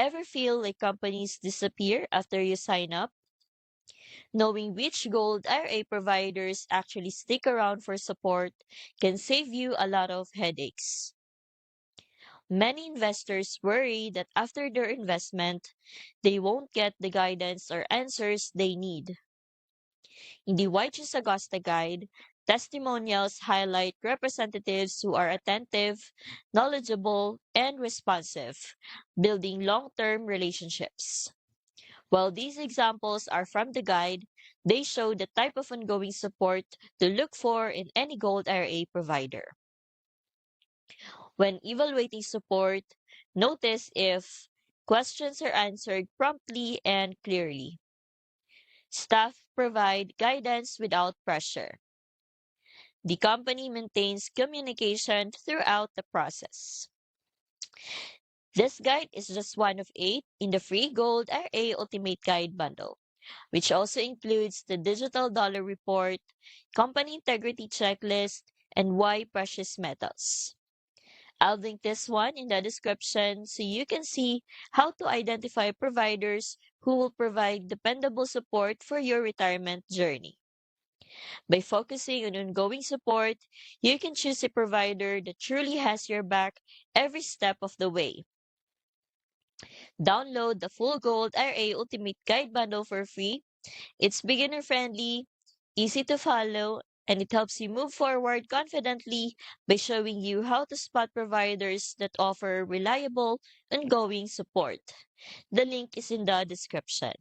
Ever feel like companies disappear after you sign up? Knowing which Gold IRA providers actually stick around for support can save you a lot of headaches. Many investors worry that after their investment, they won't get the guidance or answers they need. In the YG's Augusta Guide, testimonials highlight representatives who are attentive, knowledgeable, and responsive, building long-term relationships. While these examples are from the guide, they show the type of ongoing support to look for in any Gold IRA provider. When evaluating support, notice if questions are answered promptly and clearly. Staff provide guidance without pressure. The company maintains communication throughout the process. This guide is just one of 8 in the free Gold IRA Ultimate Guide bundle, which also includes the Digital Dollar Report, Company Integrity Checklist, and Why Precious Metals. I'll link this one in the description so you can see how to identify providers who will provide dependable support for your retirement journey. By focusing on ongoing support, you can choose a provider that truly has your back every step of the way. Download the full Gold IRA Ultimate Guide bundle for free. It's beginner friendly, easy to follow, and it helps you move forward confidently by showing you how to spot providers that offer reliable, ongoing support. The link is in the description.